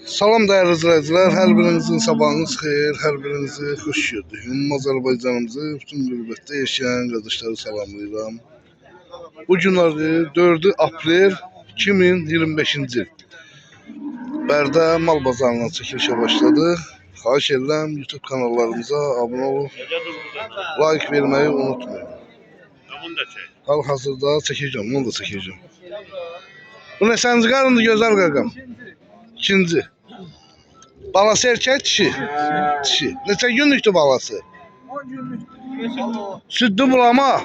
Salam değerli izleyiciler, her birinizin sabahınız xeyir, her birinizi xoş gördük. Ümumi Azərbaycanımızı bütün qürbətdə yaşayan qardaşları salamlayıram. Bu günləri 4 aprel 2025-ci il. Bərdə mal bazarından çəkilişə başladı. Xahiş edirəm YouTube kanallarımıza abunə olub, like verməyi unutmayın. Hal-hazırda çəkəcəm, bunu da çəkəcəm. Bu neçənci qarındır gözəl qaqam? İkinci. Balası erkek dişi. Dişi. Neçə günlükdür balası? 10 günlük. Süddü bulama.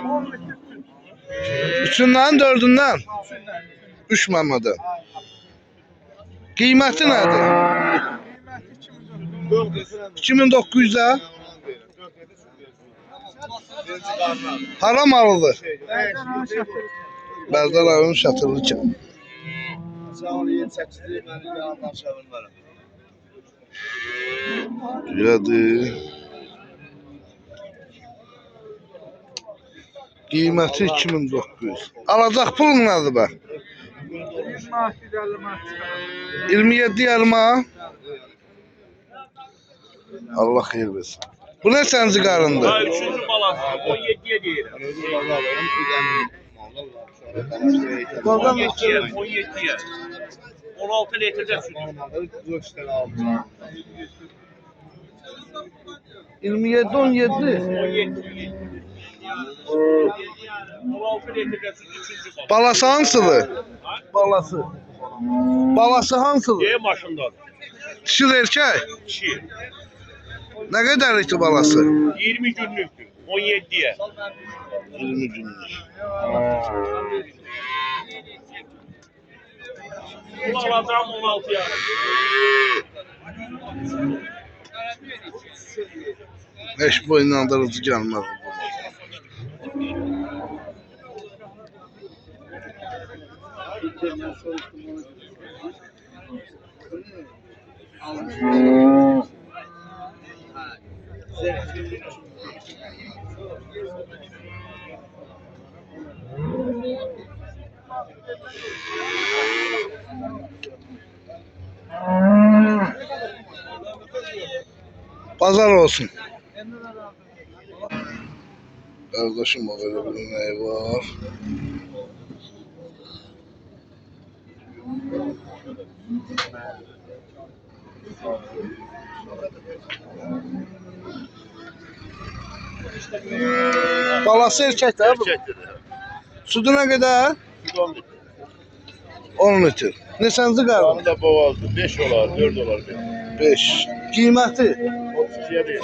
Üçündən, dördündən. 3 məmədən. Qiyməti nədir? 2900'ə. Hara malıdır? Bərdə rayonu Şatırlı kənd. Düzdür. Qiyməti 2900. Alacaq pulun nədir bə? 27 yarıma. Allah xeyir versin. Bu ne sənci qarındır? 3-cü balası 17'ye deyirəm. 17'ye. 16 litrdə süt. 27 17. 16 litrdə süt 3-cü balası. Balası hansıdır? Balası. Balası hansıdır? Deyə maşındadır. Dişi erkek. Kişi. Ne kadarlıktı balası? 20 günlüktür. 17'ye. 20 günlük. Bu alacağım 16'ya. Heç bu inandırıcı gelmez. Pazar olsun. Kardeşim o böyle bir neyi var. Balası erkek de bu. Sütü ne kadar? 10 litre. Ne senzi galiba? Onu da boğazdı. 5 dolar, 4 dolar. 5. Kıymeti? 32'ye değil.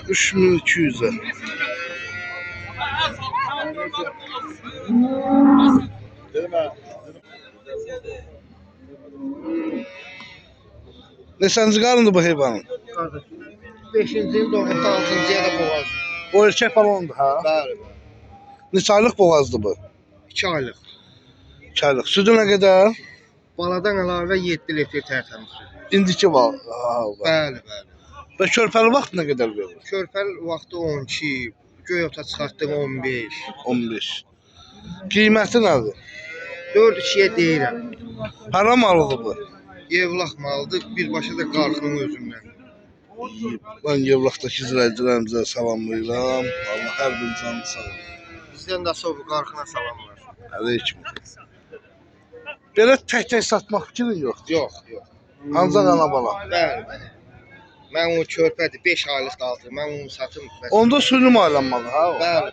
3200'e. Ne senzi karındı bu heyvanın? 5-ci doğumda 6-cıya da boğaz. O erkek balondu ha? Bəli. Neçə aylıq boğazdı bu? 2 aylıq. 2 aylıq. Sütü ne kadar? Baladan əlavə 7 litr tərtəmiz süt. İndiki bal. Bəli. Ve körpəli vaxt ne kadar verir? Körpəl vaxtı 12, göy ota çıxartdım 15. 15. Qiyməti nədir? 4-2-yə deyirəm. Hara malıdır bu? Yevlax malıdır, birbaşa da qarxının özündən. Ben Yevlaxdakı izləyicilərimizə salamlayıram. Allah hər bir canı sağ olsun. Bizdən də soğuk qarxına salamlar. Aleyküm. Belə tək satmaq fikrin yox. Yox. Ancaq ana bala. Bəli. Mən o körpədir, 5 aylıq da aldım. Mən onu satım. Onda sürü malanmalı ha o. Bəli.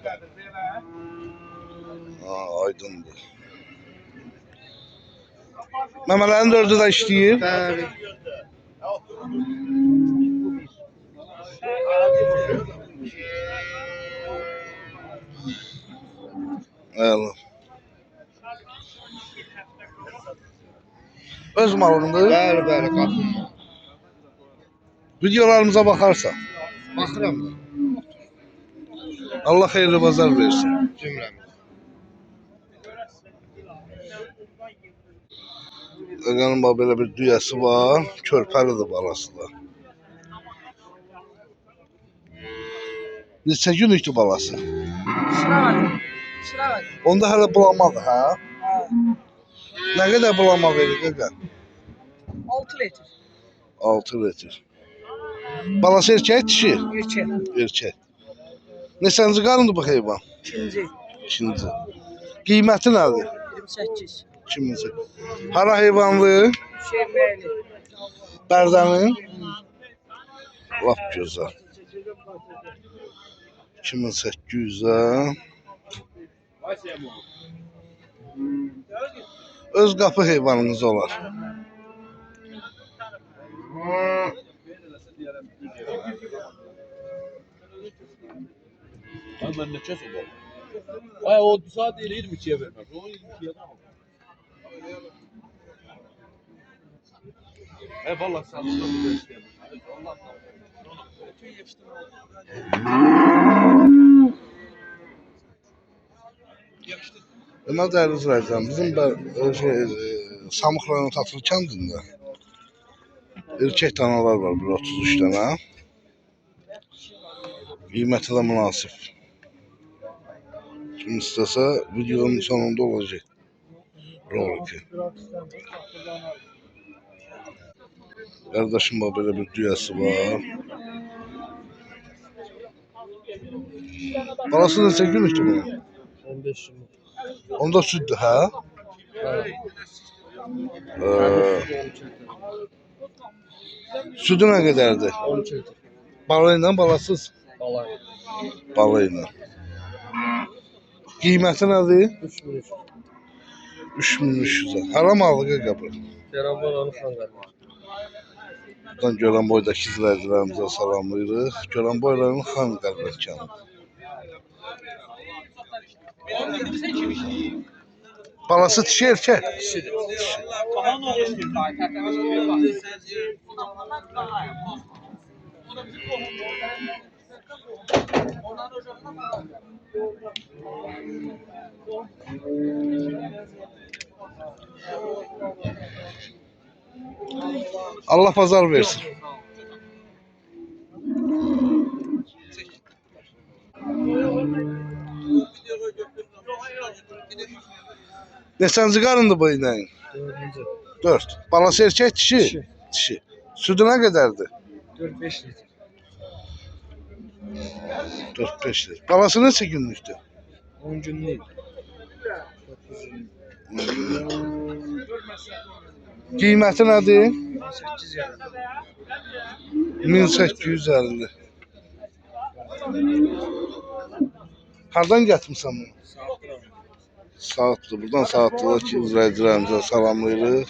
Ha, aydındır. Məmələrin dördü də işləyir. Bəli. Eyvallah. Öz malındır. Bəli, qapım. Videolarımıza bakarsan. Baxıram da Allah xeyirli bazar versin. cümləmiz. Qaqanın belə bir düyəsi var. Körpəlidir balası da. Neçə günlükdür balası? Sıra Onda hələ bulamadı ha? Nə qədər bulama verir qaqa? 6 litr. 6 litr. Balası erkək dişi? Erkek. Erkək. Neçənci qarındır bu heyvan? İkinci. İkinci. Qiyməti nədir? 28. 2000. Hara heyvanlı? Şeymeli. Bərdənin? Lap gözəl. 2800'ə. Öz qapı heyvanınız olar. Ben ne çözüm bu? Ay o saat değil 22'ye vermez. O 22'ye tamam. Vallahi sağ olun. Deməli dəyərli izləyicilər, bizim Samux rayonu Tatlı kəndində erkək danalar var, bir 33 dənə. Qiyməti də münasib. Kim istəsə videonun sonunda olacaq roliki. Qardaşım belə bir düyəsi var. Balası neçə günlükdür bunun? 15 gün. Onda süddür, hə? Südü nə qədərdir? 12 litr. Balı ilə, balasız? Balay. Balı ilə. Qiyməti nədir? 3300. 3300'ə. Haram aldığı qabır. Yaramlar onu xanqarlar. Buradan Görən boydakı izləyicilərimizə salamlayırıq. Görən boyların xan qardaşkanı. Balası dişi erkək? Kişidir. Allah pazar versin. Neçənci qarındır bu inəyin? 4. 4. Balası erkək dişi? Dişi. Dişi. Südü nə qədərdir? 4-5 litr. 4-5 litr. Balası neçə günlükdür? 10 günlük. 9 günlük. Qiyməti nədir? 8 yaram. 1850. Hardan gətirmisən bunu? Saatlı. Buradan saatlıdakı izləyicilərimizə salamlayırıq.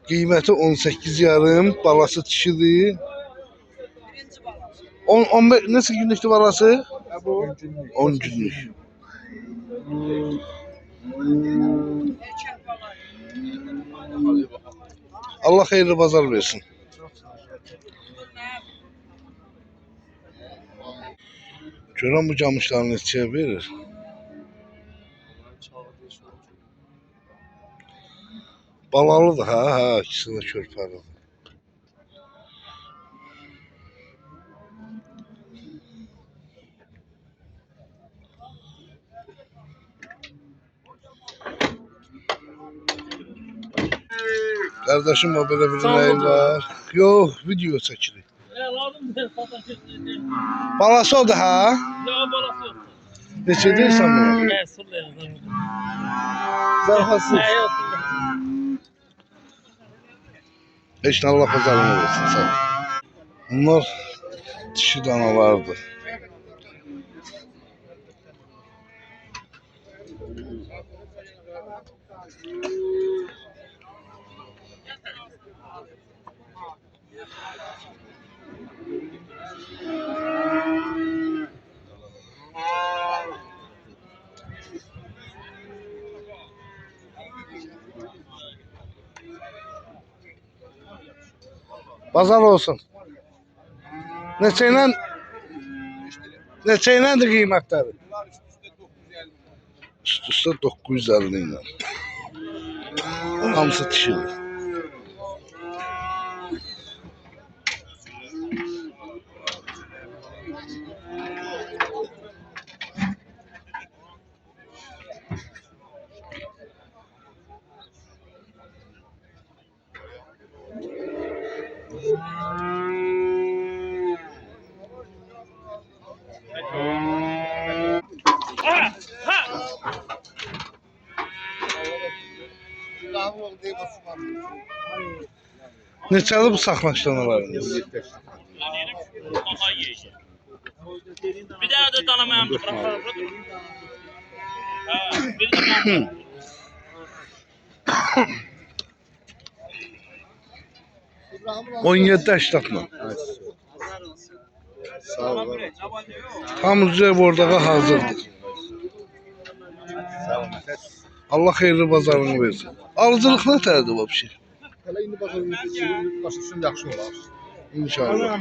Qiyməti 18 yarım, balası dişidir. 15 neçə günlükdür balası? 10 günlük. 10 günlük. Allah xeyirli bazar versin. Görən bu camışları neçəyə verir? Balalıdır, hə, ikisi də körpəlidir. Qardaşım o belə bir nəyi var. Yox, video çəkirik. Balası o da, hə? Ya balası. Neçə deyirsən bunu? Məsul verirəm. Zarafasız. Heç nə Allah pazarını versin, sağ ol. Bunlar dişi danalardır. Bazar olsun. Neçə iləndir qiymətləri? Üst-üstə 950 ilə. Hamısı dişidir. Neçəli bu saxlaşdanalarınız? Bir tane de tanımayan bir bırak. Bir de ben. 17-80 mı? Sağ ol. Hamıca bordağa hazırdır. Sağ ol. Allah xeyirli bazarını versin. Alıcılıq nə tərdir bu şey? Hələ indi bazarın başlasın yaxşı olar. İnşallah.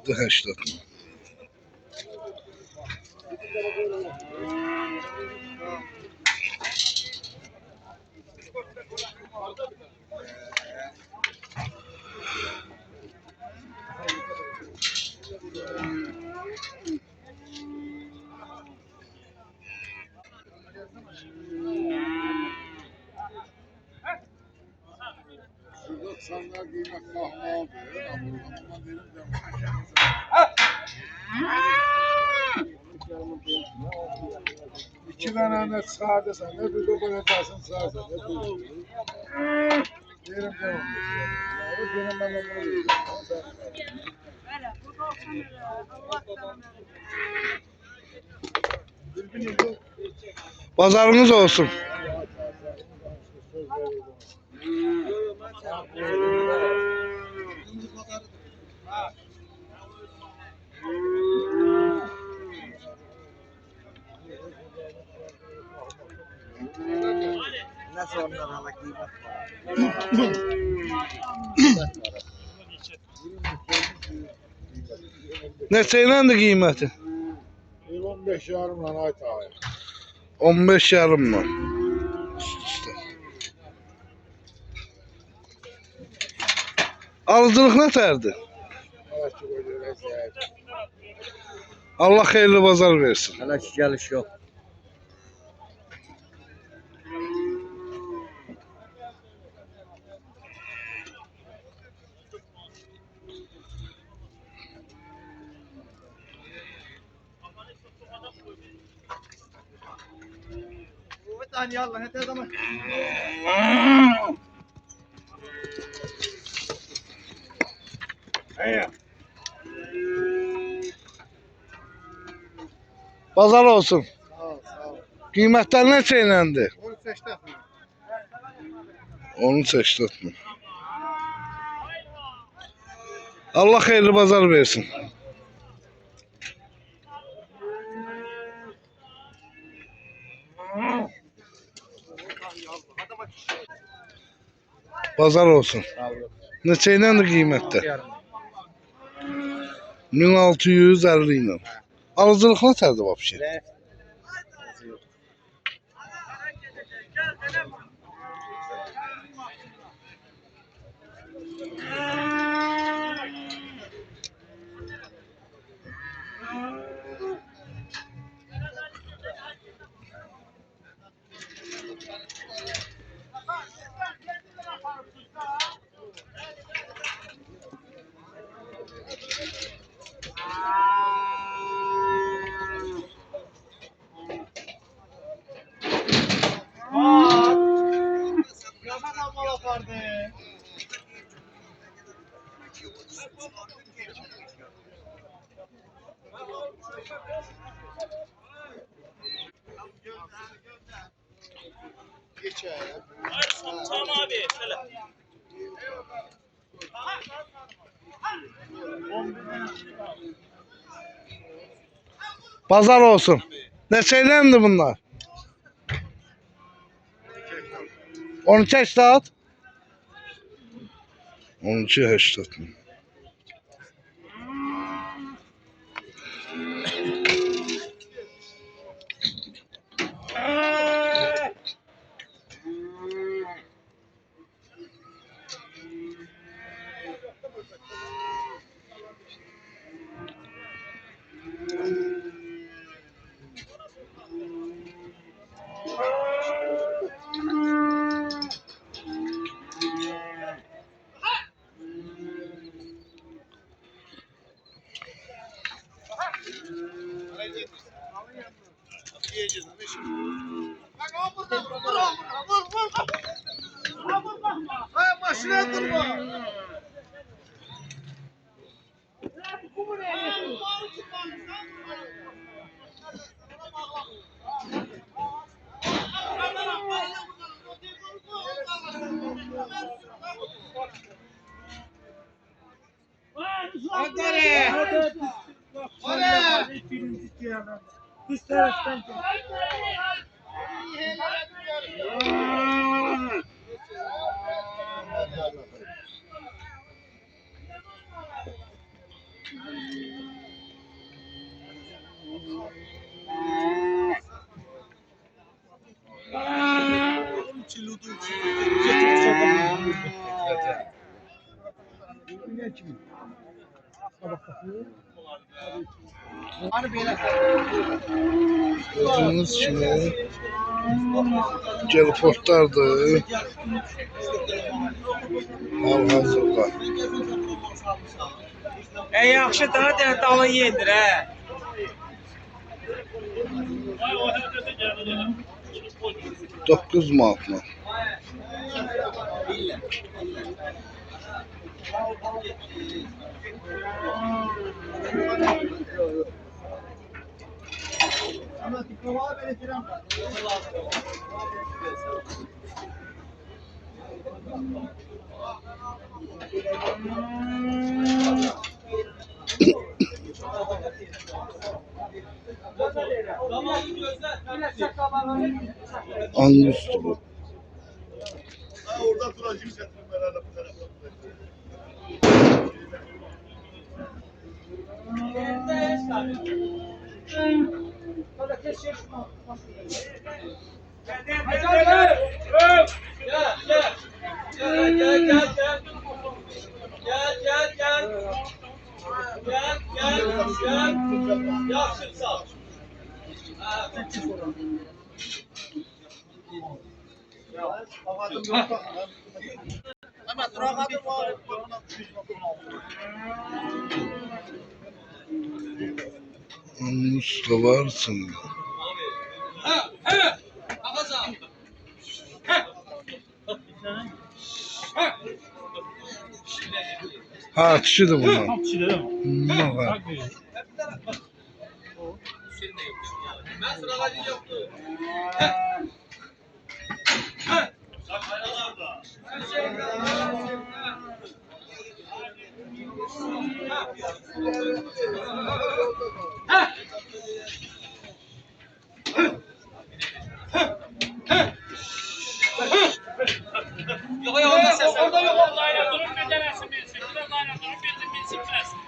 Yedi 80 mı? İki tane sağda sen, ne bir de koyacaksın sağda, ne bir yerim devam. O benim ben onu Bazarınız olsun. Nasıl ondan hala kıymet var? Neçə iləndir qiyməti? 15 yarımla ait ağır. 15 yarım mı? Üst-üstə. Alıcılıq nə tərdir? Allah ki böyle rezayet. Allah xeyirli bazar versin. Hala geliş yok. Bazar olsun. Sağ ol, sağ ol. Qiymətlər neçə iləndir? 13 dəfə. 13-80 mı? Allah xeyirli bazar versin. Bazar olsun. Neçə iləndir qiymətdə? 1650 ilə. Alıcılıq nə tərdir bu şey? Tamam abi. Şöyle. Bazar olsun. Neçə iləndir bunlar? 12 saat? 12-80 mı? Biz taraftan Gördüğünüz kimi Gelfortlardır. Hal-hazırda. Yaxşı daha da dalın yedir hə. Vay o hərəkətə gəldi. 9 manatla. Angustu bu. Angustu varsın. Ha, kişidir bunlar. Bunlar var. Yok yok olmaz sen. Orada yok. Orada aynen durun bir denesin bilsin. Biraz aynen durun bilsin bilsin.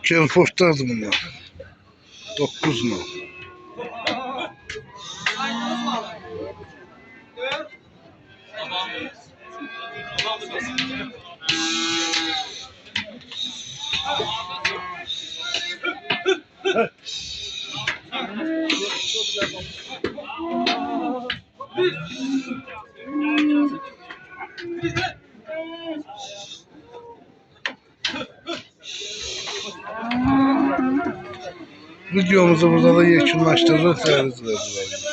Gelfortlardır bunlar. 9 mu? Videomuzu burada da yekunlaştırırıq değerli izleyicilerimiz.